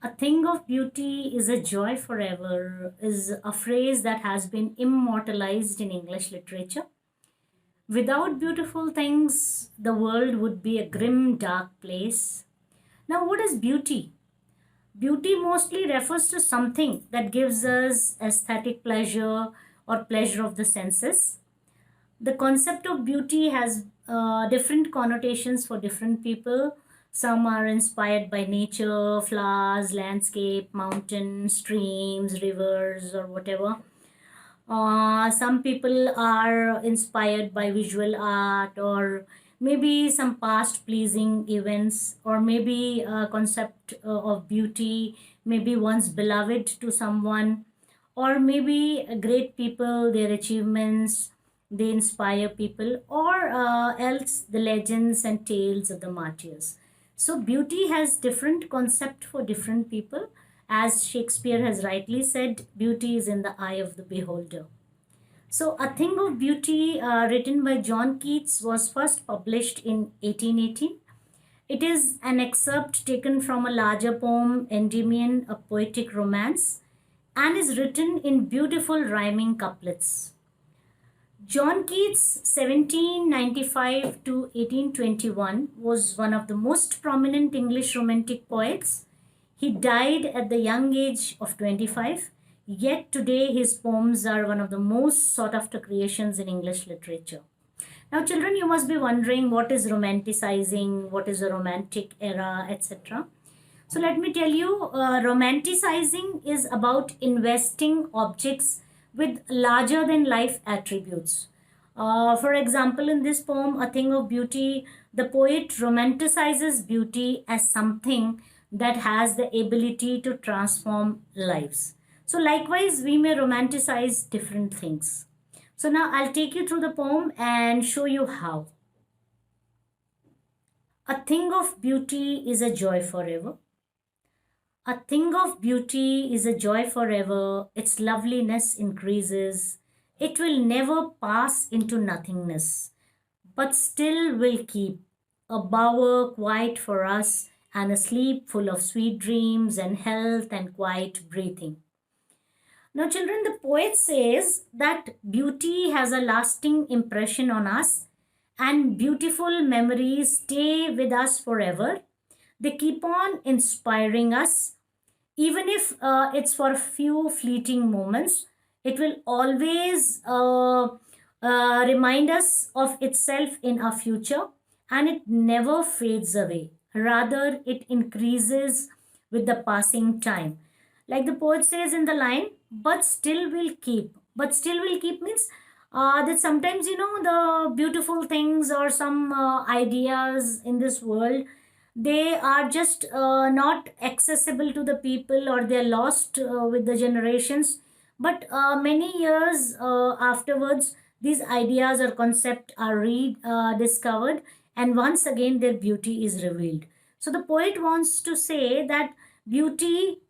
A thing of beauty is a joy forever is a phrase that has been immortalized in English literature. Without beautiful things, the world would be a grim, dark place. Now, what is beauty? Beauty mostly refers to something that gives us aesthetic pleasure or pleasure of the senses. The concept of beauty has different connotations for different people. Some are inspired by nature, flowers, landscape, mountains, streams, rivers, or whatever. Some people are inspired by visual art, or maybe some past pleasing events, or maybe a concept of beauty, maybe once beloved to someone, or maybe great people, their achievements, they inspire people, or else the legends and tales of the martyrs. So beauty has different concept for different people. As Shakespeare has rightly said, beauty is in the eye of the beholder. So, A Thing of Beauty, written by John Keats, was first published in 1818. It is an excerpt taken from a larger poem, Endymion, a poetic romance, and is written in beautiful rhyming couplets. John Keats, 1795 to 1821, was one of the most prominent English romantic poets. He died at the young age of 25, yet today his poems are one of the most sought after creations in English literature. Now, children, you must be wondering what is romanticizing, what is a romantic era, etc. So, let me tell you, romanticizing is about investing objects with larger than life attributes. For example, in this poem, A Thing of Beauty, the poet romanticizes beauty as something that has the ability to transform lives. So, likewise, we may romanticize different things. So, now I'll take you through the poem and show you how. A thing of beauty is a joy forever. A thing of beauty is a joy forever. Its loveliness increases. It will never pass into nothingness, but still will keep a bower quiet for us and a sleep full of sweet dreams and health and quiet breathing. Now, children, the poet says that beauty has a lasting impression on us and beautiful memories stay with us forever. They keep on inspiring us, even if it's for a few fleeting moments. It will always remind us of itself in our future, and it never fades away. Rather, it increases with the passing time. Like the poet says in the line, but still will keep. But still will keep means that sometimes, the beautiful things or some ideas in this world, they are just not accessible to the people, or they're lost with the generations. But many years afterwards, these ideas or concept are rediscovered, and once again their beauty is revealed. So the poet wants to say that beauty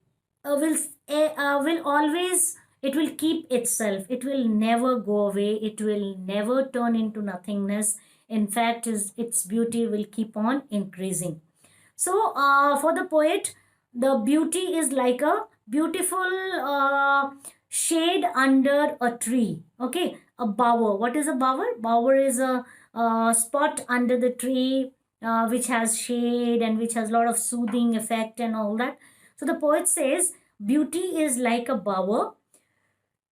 will always, it will keep itself, it will never go away, it will never turn into nothingness. In fact, its beauty will keep on increasing. So, for the poet, the beauty is like a beautiful shade under a tree. Okay, a bower. What is a bower? Bower is a spot under the tree which has shade and which has a lot of soothing effect and all that. So, the poet says beauty is like a bower,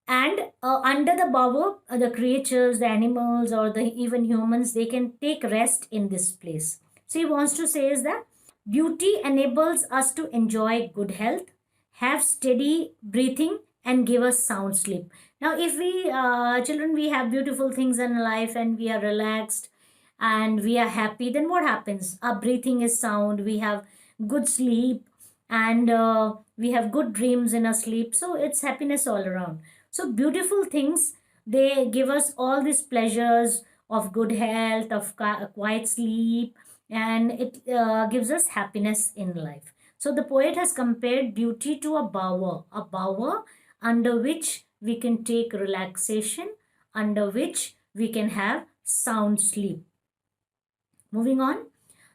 and under the bower, the creatures, the animals, or the even humans, they can take rest in this place. So he wants to say is that beauty enables us to enjoy good health, have steady breathing, and give us sound sleep. Now, if we children, we have beautiful things in life and we are relaxed and we are happy, then what happens? Our breathing is sound, we have good sleep, and we have good dreams in our sleep. So it's happiness all around. So beautiful things, they give us all these pleasures of good health, of quiet sleep, and it gives us happiness in life. So the poet has compared beauty to a bower under which we can take relaxation, under which we can have sound sleep. Moving on,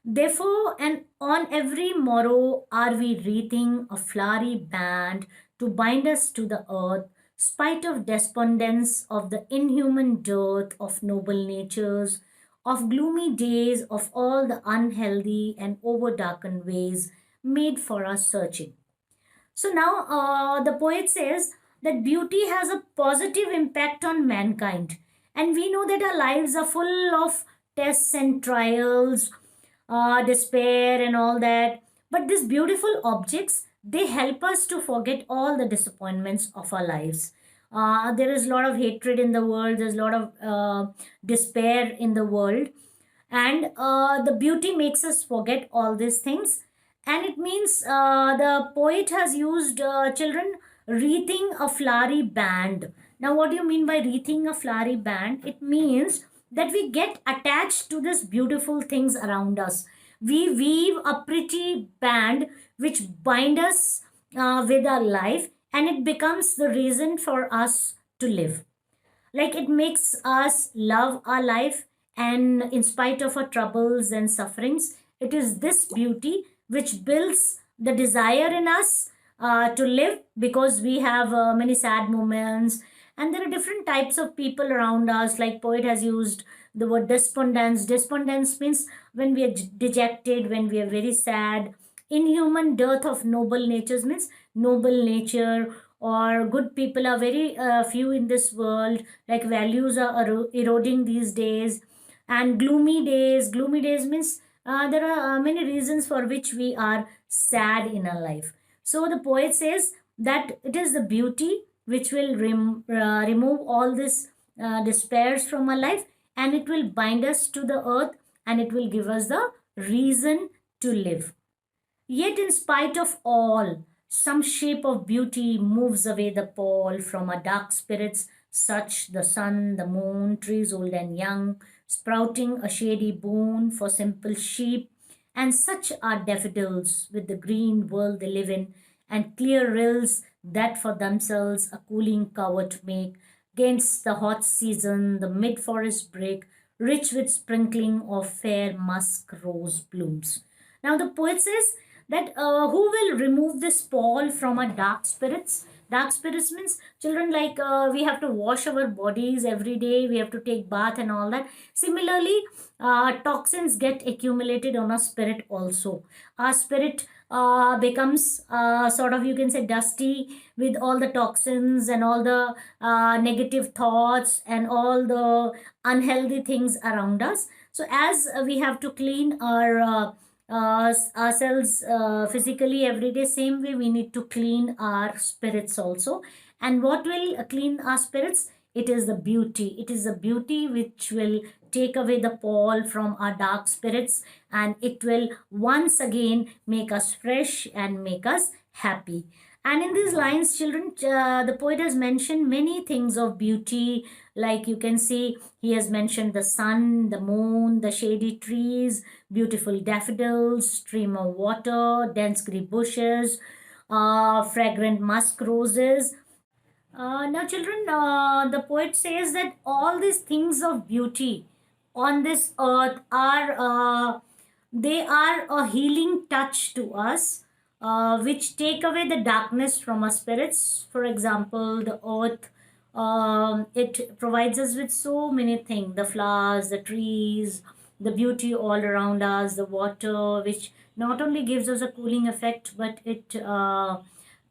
Therefore, and on every morrow are we wreathing a flowery band to bind us to the earth, spite of despondence, of the inhuman dearth of noble natures, of gloomy days, of all the unhealthy and over-darkened ways made for our searching. So now the poet says that beauty has a positive impact on mankind. And we know that our lives are full of tests and trials, despair and all that. But these beautiful objects, they help us to forget all the disappointments of our lives. There is a lot of hatred in the world, there's a lot of despair in the world. And the beauty makes us forget all these things. And it means the poet has used children wreathing a flowery band. Now, what do you mean by wreathing a flowery band? It means that we get attached to these beautiful things around us. We weave a pretty band which bind us with our life, and it becomes the reason for us to live. Like it makes us love our life, and in spite of our troubles and sufferings, it is this beauty which builds the desire in us to live, because we have many sad moments, and there are different types of people around us. Like poet has used the word despondence. Despondence means when we are dejected, when we are very sad. Inhuman dearth of noble natures means noble nature or good people are very few in this world. Like values are eroding these days. And gloomy days means there are many reasons for which we are sad in our life. So the poet says that it is the beauty which will remove all this despairs from our life, and it will bind us to the earth, and it will give us the reason to live. Yet, in spite of all, some shape of beauty moves away the pall from our dark spirits, such the sun, the moon, trees old and young, sprouting a shady boon for simple sheep, and such are daffodils with the green world they live in, and clear rills that for themselves a cooling covert make, against the hot season, the mid forest break, rich with sprinkling of fair musk rose blooms. Now the poet says that who will remove this pall from our dark spirits? Dark spirits means children, like we have to wash our bodies every day, we have to take bath and all that. Similarly, toxins get accumulated on our spirit also. Our spirit becomes sort of, you can say, dusty with all the toxins and all the negative thoughts and all the unhealthy things around us. So as we have to clean our ourselves physically every day, same way we need to clean our spirits also. And what will clean our spirits? It is the beauty. It is the beauty which will take away the pall from our dark spirits, and it will once again make us fresh and make us happy. And in these lines, children, the poet has mentioned many things of beauty. Like you can see, he has mentioned the sun, the moon, the shady trees, beautiful daffodils, stream of water, dense green bushes, fragrant musk roses. Now, children, the poet says that all these things of beauty on this earth are they are a healing touch to us, which take away the darkness from our spirits. For example, the earth, it provides us with so many things: the flowers, the trees, the beauty all around us, the water, which not only gives us a cooling effect, but it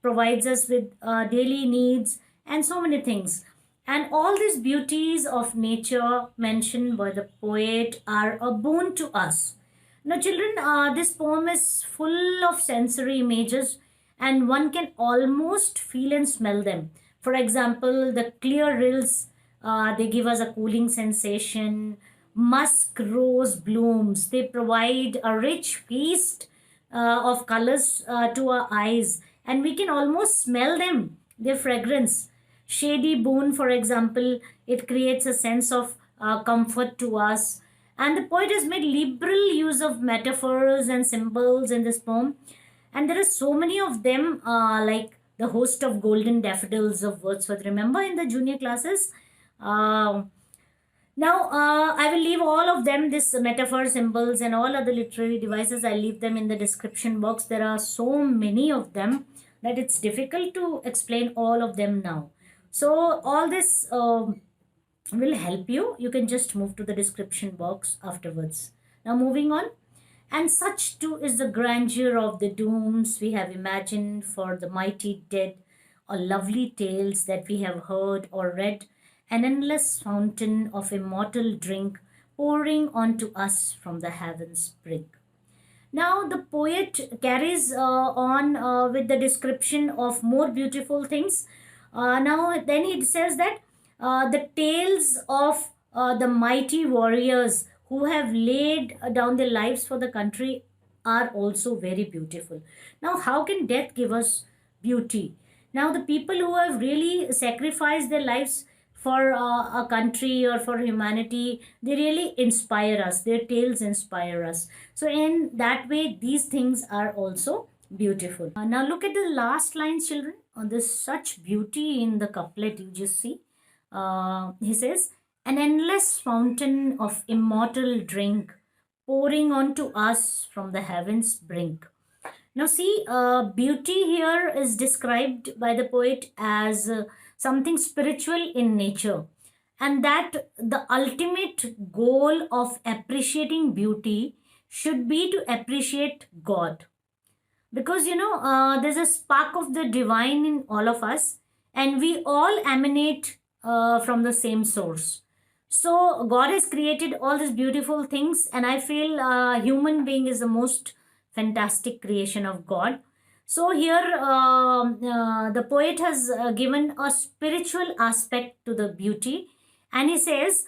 provides us with daily needs and so many things. And all these beauties of nature mentioned by the poet are a boon to us. Now, children, this poem is full of sensory images, and one can almost feel and smell them. For example, the clear rills, they give us a cooling sensation. Musk rose blooms, they provide a rich feast of colors to our eyes, and we can almost smell them, their fragrance. Shady boon, for example, it creates a sense of comfort to us. And the poet has made liberal use of metaphors and symbols in this poem. And there are so many of them, like the host of golden daffodils of Wordsworth. Remember in the junior classes? Uh, Now, I will leave all of them, this metaphor, symbols, and all other literary devices. I leave them in the description box. There are so many of them that it's difficult to explain all of them now. So, all this will help you. You can just move to the description box afterwards. Now, moving on. And such too is the grandeur of the dooms we have imagined for the mighty dead, or lovely tales that we have heard or read, an endless fountain of immortal drink pouring onto us from the heavens brink. Now, the poet carries on with the description of more beautiful things. Now, then he says that the tales of the mighty warriors who have laid down their lives for the country are also very beautiful. Now, how can death give us beauty? Now, the people who have really sacrificed their lives for a country or for humanity, they really inspire us. Their tales inspire us. So, in that way, these things are also beautiful. Now, look at the last lines, children. There's such beauty in the couplet you just see. He says, an endless fountain of immortal drink pouring onto us from the heavens brink. Now, see, beauty here is described by the poet as something spiritual in nature, and that the ultimate goal of appreciating beauty should be to appreciate God. Because, there's a spark of the divine in all of us, and we all emanate from the same source. So, God has created all these beautiful things, and I feel human being is the most fantastic creation of God. So here the poet has given a spiritual aspect to the beauty, and he says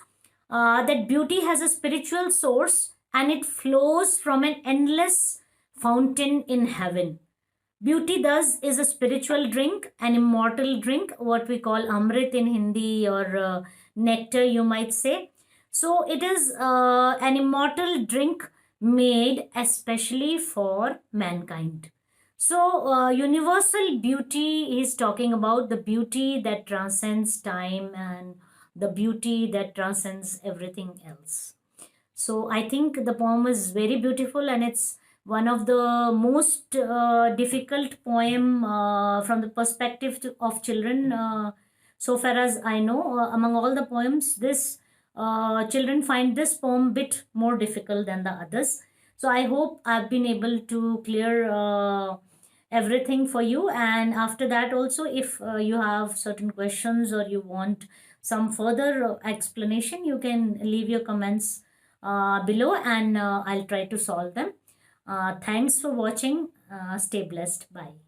that beauty has a spiritual source and it flows from an endless fountain in heaven. Beauty thus is a spiritual drink, an immortal drink, what we call amrit in Hindi, or nectar you might say. So it is an immortal drink made especially for mankind. So, universal beauty is talking about the beauty that transcends time and the beauty that transcends everything else. So, I think the poem is very beautiful, and it's one of the most difficult poem from the perspective of children. So far as I know, among all the poems, this children find this poem bit more difficult than the others. So I hope I've been able to clear everything for you. And after that, also, if you have certain questions or you want some further explanation, you can leave your comments below, and I'll try to solve them. Thanks for watching. Stay blessed. Bye.